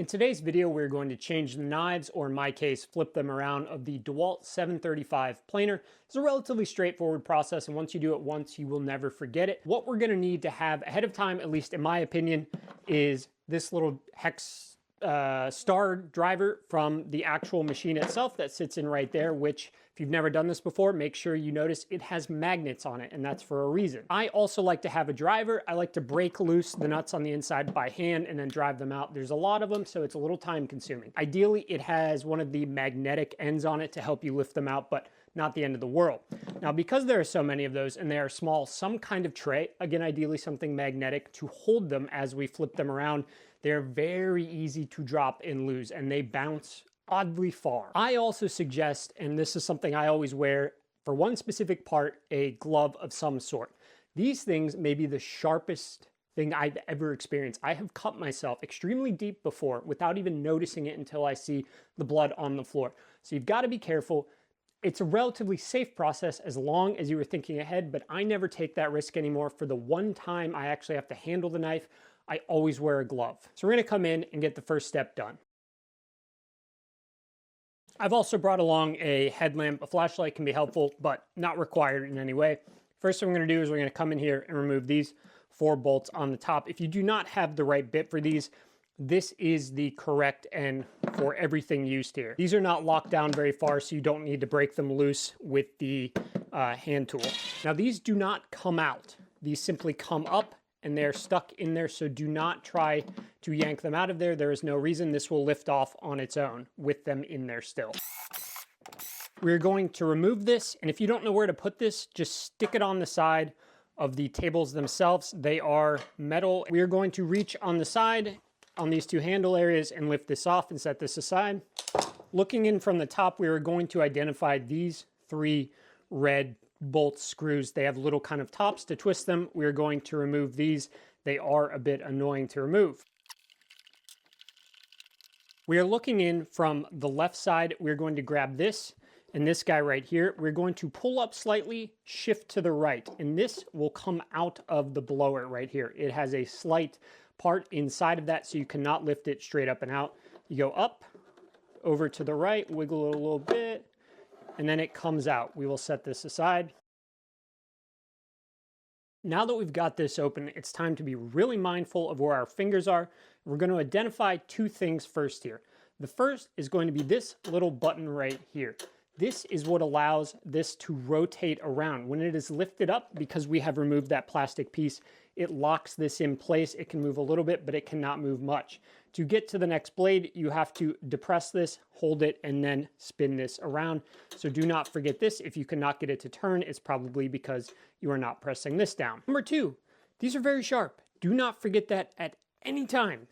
today's video, we're going to change the knives, or in my case, flip them around, of the DeWalt 735 planer. It's a relatively straightforward process, and once you do it once, you will never forget it. What we're going to need to have ahead of time, at least in my opinion, is this little hex star driver from the actual machine itself that sits in right there, which if you've never done this before, make sure you notice it has magnets on it, and that's for a reason. I also like to have a driver. I like to break loose the nuts on the inside by hand and then drive them out. There's a lot of them, so it's a little time consuming. Ideally, it has one of the magnetic ends on it to help you lift them out, but not the end of the world. Now, because there are so many of those and they are small, some kind of tray, again, ideally something magnetic to hold them as we flip them around. They're very easy to drop and lose, and they bounce oddly far. I also suggest, and this is something I always wear, for one specific part, a glove of some sort. These things may be the sharpest thing I've ever experienced. I have cut myself extremely deep before without even noticing it until I see the blood on the floor. So you've got to be careful. It's a relatively safe process as long as you were thinking ahead, but I never take that risk anymore. For the one time I actually have to handle the knife, I always wear a glove. So we're going to come in and get the first step done. I've also brought along a headlamp. A flashlight can be helpful, but not required in any way. First thing we're going to do is we're going to come in here and remove these 4 bolts on the top. If you do not have the right bit for these, this is the correct end for everything used here. These are not locked down very far, so you don't need to break them loose with the hand tool. Now, these do not come out. These simply come up and they're stuck in there, so do not try to yank them out of there. There is no reason. This will lift off on its own with them in there still. We're going to remove this, and if you don't know where to put this, just stick it on the side of the tables themselves. They are metal. We are going to reach on the side on these 2 handle areas and lift this off and set this aside. Looking in from the top, we are going to identify these 3 red bolt screws. They have little kind of tops to twist them. We're going to remove these. They are a bit annoying to remove. We are looking in from the left side. We're going to grab this and this guy right here. We're going to pull up slightly, shift to the right, and this will come out of the blower right here. It has a slight part inside of that, so you cannot lift it straight up and out. You go up, over to the right, wiggle it a little bit, and then it comes out. We will set this aside. Now that we've got this open, it's time to be really mindful of where our fingers are. We're going to identify 2 things first here. The first is going to be this little button right here. This is what allows this to rotate around. When it is lifted up, because we have removed that plastic piece, it locks this in place. It can move a little bit, but it cannot move much. To get to the next blade, you have to depress this, hold it, and then spin this around. So do not forget this. If you cannot get it to turn, it's probably because you are not pressing this down. Number 2, these are very sharp. Do not forget that at any time.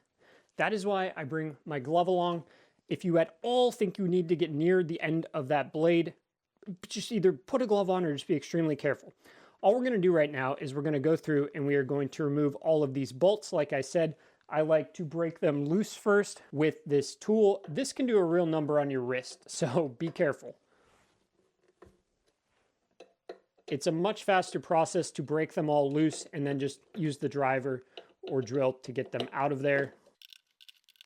That is why I bring my glove along. If you at all think you need to get near the end of that blade, just either put a glove on or just be extremely careful. All we're going to do right now is we're going to go through and we are going to remove all of these bolts. Like I said, I like to break them loose first with this tool. This can do a real number on your wrist, so be careful. It's a much faster process to break them all loose and then just use the driver or drill to get them out of there.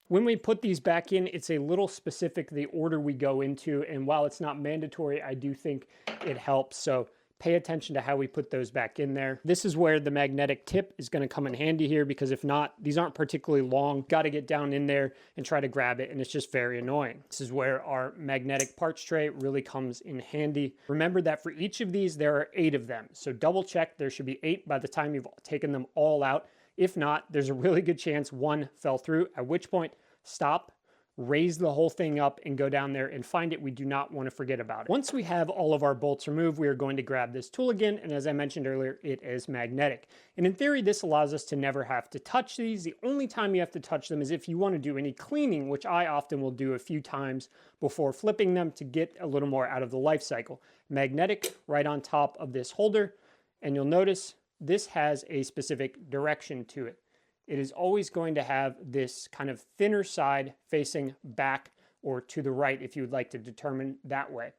When we put these back in, it's a little specific the order we go into, and while it's not mandatory, I do think it helps. So pay attention to how we put those back in there. This is where the magnetic tip is going to come in handy here, because if not, these aren't particularly long. Got to get down in there and try to grab it, and it's just very annoying. This is where our magnetic parts tray really comes in handy. Remember that for each of these, there are 8 of them. So double check. There should be 8 by the time you've taken them all out. If not, there's a really good chance 1 fell through, at which point stop, raise the whole thing up, and go down there and find it. We do not want to forget about it. Once we have all of our bolts removed, we are going to grab this tool again, and as I mentioned earlier, it is magnetic. And in theory, this allows us to never have to touch these. The only time you have to touch them is if you want to do any cleaning, which I often will do a few times before flipping them to get a little more out of the life cycle. Magnetic right on top of this holder, and you'll notice this has a specific direction to it. It is always going to have this kind of thinner side facing back or to the right if you would like to determine that way.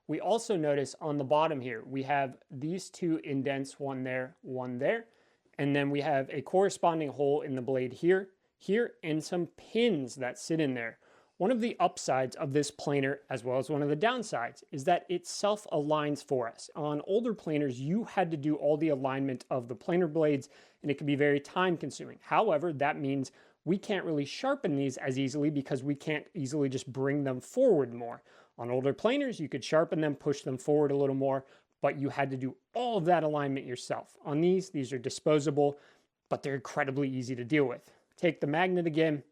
We also notice on the bottom here, we have these 2 indents, one there, and then we have a corresponding hole in the blade here. here and some pins that sit in there. One of the upsides of this planer, as well as one of the downsides, is that it self-aligns for us. On older planers, you had to do all the alignment of the planer blades, and it can be very time consuming. However, that means we can't really sharpen these as easily because we can't easily just bring them forward more. On older planers, you could sharpen them, push them forward a little more, but you had to do all of that alignment yourself. On these are disposable, but they're incredibly easy to deal with. Take the magnet again.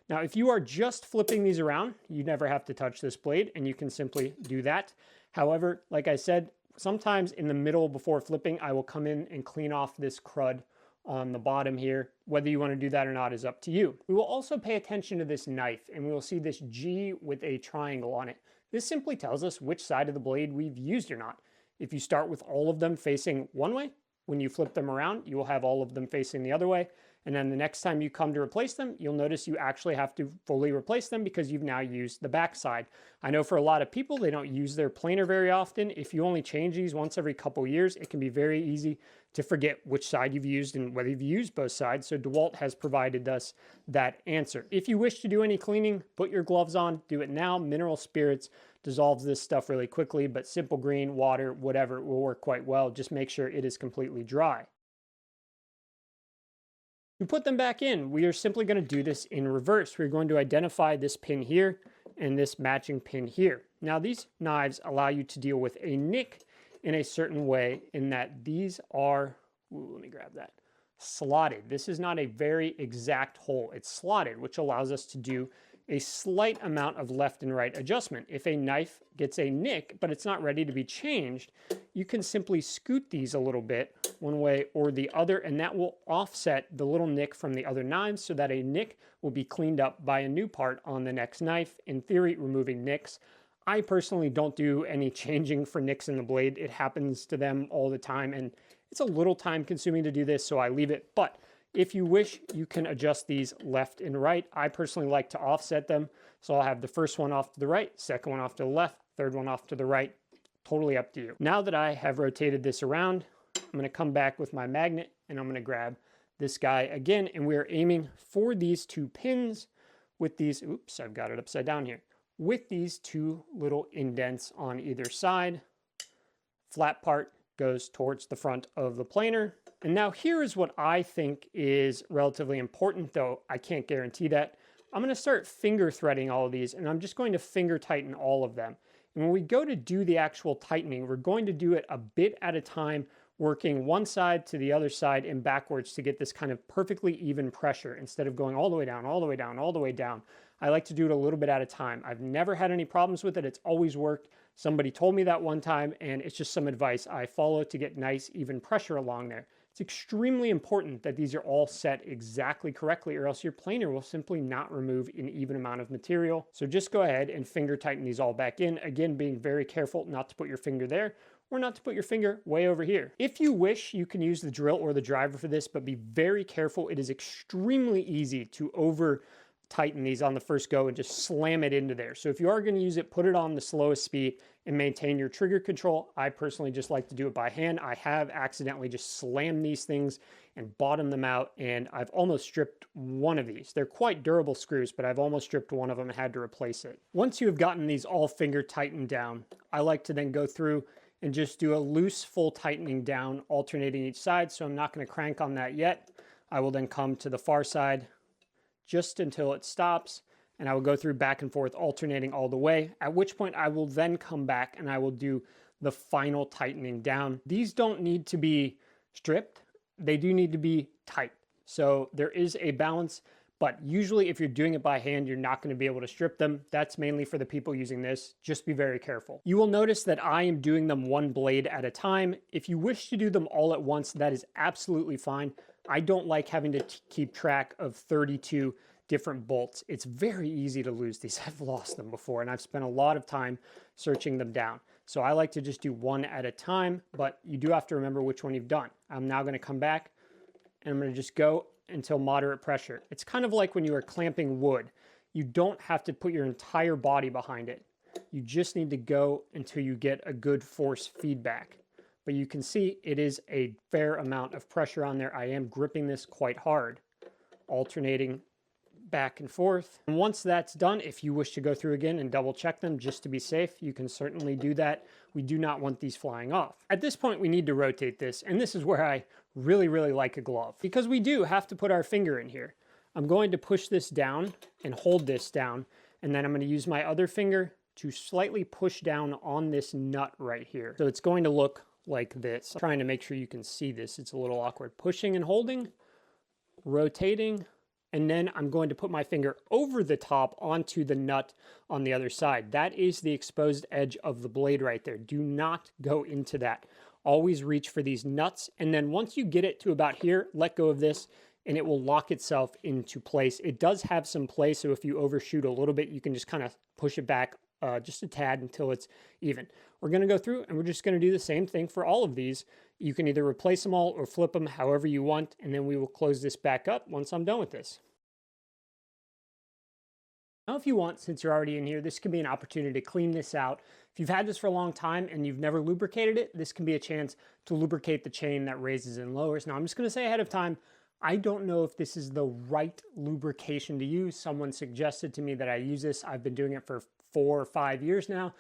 Now, if you are just flipping these around, you never have to touch this blade, and you can simply do that. However, like I said, sometimes in the middle before flipping, I will come in and clean off this crud on the bottom here. Whether you want to do that or not is up to you. We will also pay attention to this knife, and we will see this G with a triangle on it. This simply tells us which side of the blade we've used or not. If you start with all of them facing one way, when you flip them around, you will have all of them facing the other way. And then the next time you come to replace them, you'll notice you actually have to fully replace them because you've now used the back side. I know for a lot of people, they don't use their planer very often. If you only change these once every couple years, it can be very easy to forget which side you've used and whether you've used both sides. So DeWalt has provided us that answer. If you wish to do any cleaning, put your gloves on, do it now. Mineral spirits dissolves this stuff really quickly, but simple green, water, whatever, will work quite well. Just make sure it is completely dry. To put them back in, we are simply going to do this in reverse. We're going to identify this pin here and this matching pin here. Now, these knives allow you to deal with a nick in a certain way in that these are, let me grab that, slotted. This is not a very exact hole. It's slotted, which allows us to do a slight amount of left and right adjustment. If a knife gets a nick, but it's not ready to be changed, you can simply scoot these a little bit one way or the other, and that will offset the little nick from the other knives so that a nick will be cleaned up by a new part on the next knife, in theory, removing nicks. I personally don't do any changing for nicks in the blade. It happens to them all the time, and it's a little time consuming to do this, so I leave it. But if you wish, you can adjust these left and right. I personally like to offset them. So I'll have the first one off to the right, second one off to the left, third one off to the right. Totally up to you. Now that I have rotated this around, I'm going to come back with my magnet and I'm going to grab this guy again. And we're aiming for these two pins with these, oops, I've got it upside down here, with these two little indents on either side. Flat part goes towards the front of the planer. And now here is what I think is relatively important, though I can't guarantee that. I'm going to start finger threading all of these, and I'm just going to finger tighten all of them. And when we go to do the actual tightening, we're going to do it a bit at a time, working one side to the other side and backwards to get this kind of perfectly even pressure instead of going all the way down, all the way down, all the way down. I like to do it a little bit at a time. I've never had any problems with it. It's always worked. Somebody told me that one time, and it's just some advice I follow to get nice, even pressure along there. It's extremely important that these are all set exactly correctly, or else your planer will simply not remove an even amount of material. So just go ahead and finger tighten these all back in. Again, being very careful not to put your finger there or not to put your finger way over here. If you wish, you can use the drill or the driver for this, but be very careful. It is extremely easy to over tighten these on the first go and just slam it into there. So if you are going to use it, put it on the slowest speed and maintain your trigger control. I personally just like to do it by hand. I have accidentally just slammed these things and bottomed them out, and I've almost stripped one of these. They're quite durable screws, but I've almost stripped one of them and had to replace it. Once you have gotten these all finger tightened down, I like to then go through and just do a loose full tightening down, alternating each side. So I'm not going to crank on that yet. I will then come to the far side just until it stops, and I will go through back and forth, alternating all the way, at which point I will then come back and I will do the final tightening down. These don't need to be stripped. They do need to be tight. So there is a balance, but usually if you're doing it by hand, you're not going to be able to strip them. That's mainly for the people using this. Just be very careful. You will notice that I am doing them one blade at a time. If you wish to do them all at once, that is absolutely fine. I don't like having to keep track of 32 different bolts. It's very easy to lose these. I've lost them before, and I've spent a lot of time searching them down. So I like to just do one at a time, but you do have to remember which one you've done. I'm now going to come back, and I'm going to just go until moderate pressure. It's kind of like when you are clamping wood. You don't have to put your entire body behind it. You just need to go until you get a good force feedback. But you can see it is a fair amount of pressure on there. I am gripping this quite hard, alternating back and forth. And once that's done, if you wish to go through again and double check them just to be safe, you can certainly do that. We do not want these flying off. At this point, we need to rotate this, and this is where I really, really like a glove, because we do have to put our finger in here. I'm going to push this down and hold this down, and then I'm going to use my other finger to slightly push down on this nut right here. So it's going to look like this. I'm trying to make sure you can see this. It's a little awkward. Pushing and holding, rotating, and then I'm going to put my finger over the top onto the nut on the other side. That is the exposed edge of the blade right there. Do not go into that. Always reach for these nuts, and then once you get it to about here, let go of this, and it will lock itself into place. It does have some play, so if you overshoot a little bit, you can just kind of push it back just a tad until it's even. We're going to go through and we're just going to do the same thing for all of these. You can either replace them all or flip them however you want, and then we will close this back up once I'm done with this. Now, if you want, since you're already in here, this can be an opportunity to clean this out. If you've had this for a long time and you've never lubricated it, this can be a chance to lubricate the chain that raises and lowers. Now, I'm just going to say ahead of time, I don't know if this is the right lubrication to use. Someone suggested to me that I use this. I've been doing it for 4 or 5 years now,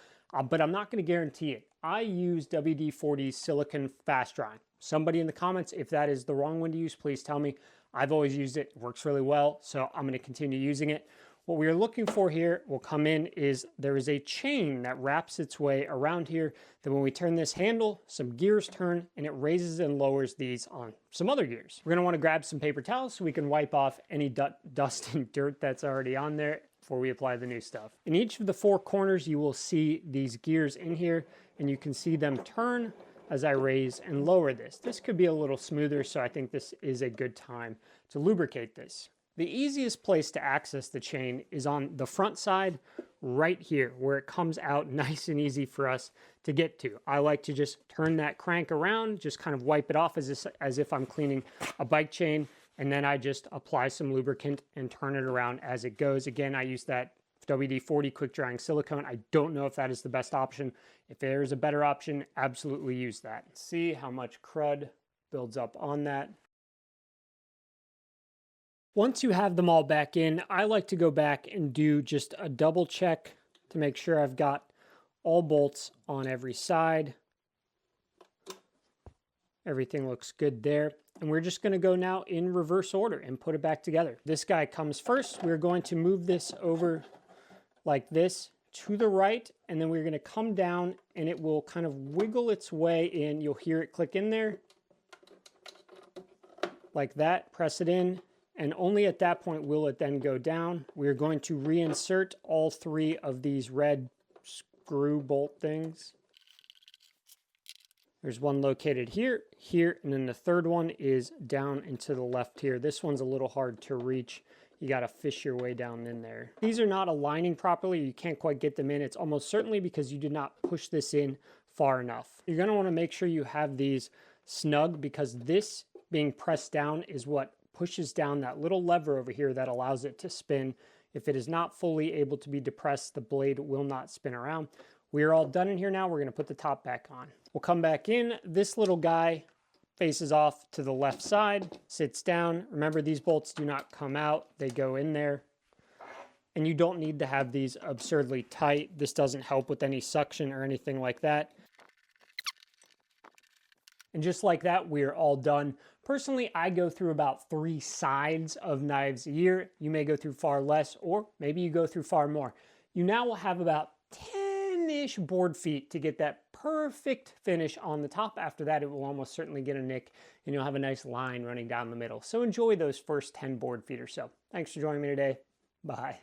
but I'm not going to guarantee it. I use WD-40 silicone fast drying. Somebody in the comments, if that is the wrong one to use, please tell me. I've always used it. It works really well, so I'm going to continue using it. What we are looking for here will come in is there is a chain that wraps its way around here. Then when we turn this handle, some gears turn and it raises and lowers these on some other gears. We're going to want to grab some paper towels so we can wipe off any dust and dirt that's already on there before we apply the new stuff. In each of the 4 corners, you will see these gears in here, and you can see them turn as I raise and lower this. This could be a little smoother, so I think this is a good time to lubricate this. The easiest place to access the chain is on the front side right here, where it comes out nice and easy for us to get to. I like to just turn that crank around, just kind of wipe it off as if I'm cleaning a bike chain, and then I just apply some lubricant and turn it around as it goes. Again, I use that WD-40 quick drying silicone. I don't know if that is the best option. If there is a better option, absolutely use that. See how much crud builds up on that. Once you have them all back in, I like to go back and do just a double check to make sure I've got all bolts on every side. Everything looks good there. And we're just going to go now in reverse order and put it back together. This guy comes first. We're going to move this over like this to the right, and then we're going to come down and it will kind of wiggle its way in. You'll hear it click in there like that. Press it in. And only at that point will it then go down. We're going to reinsert all 3 of these red screw bolt things. There's one located here, here, and then the third one is down and to the left here. This one's a little hard to reach. You got to fish your way down in there. These are not aligning properly. You can't quite get them in. It's almost certainly because you did not push this in far enough. You're going to want to make sure you have these snug, because this being pressed down is what pushes down that little lever over here that allows it to spin. If it is not fully able to be depressed, the blade will not spin around. We are all done in here now. We're going to put the top back on. We'll come back in. This little guy faces off to the left side, sits down. Remember, these bolts do not come out. They go in there. And you don't need to have these absurdly tight. This doesn't help with any suction or anything like that. And just like that, we are all done. Personally, I go through about 3 sides of knives a year. You may go through far less, or maybe you go through far more. You now will have about 10-ish board feet to get that perfect finish on the top. After that, it will almost certainly get a nick, and you'll have a nice line running down the middle. So enjoy those first 10 board feet or so. Thanks for joining me today. Bye.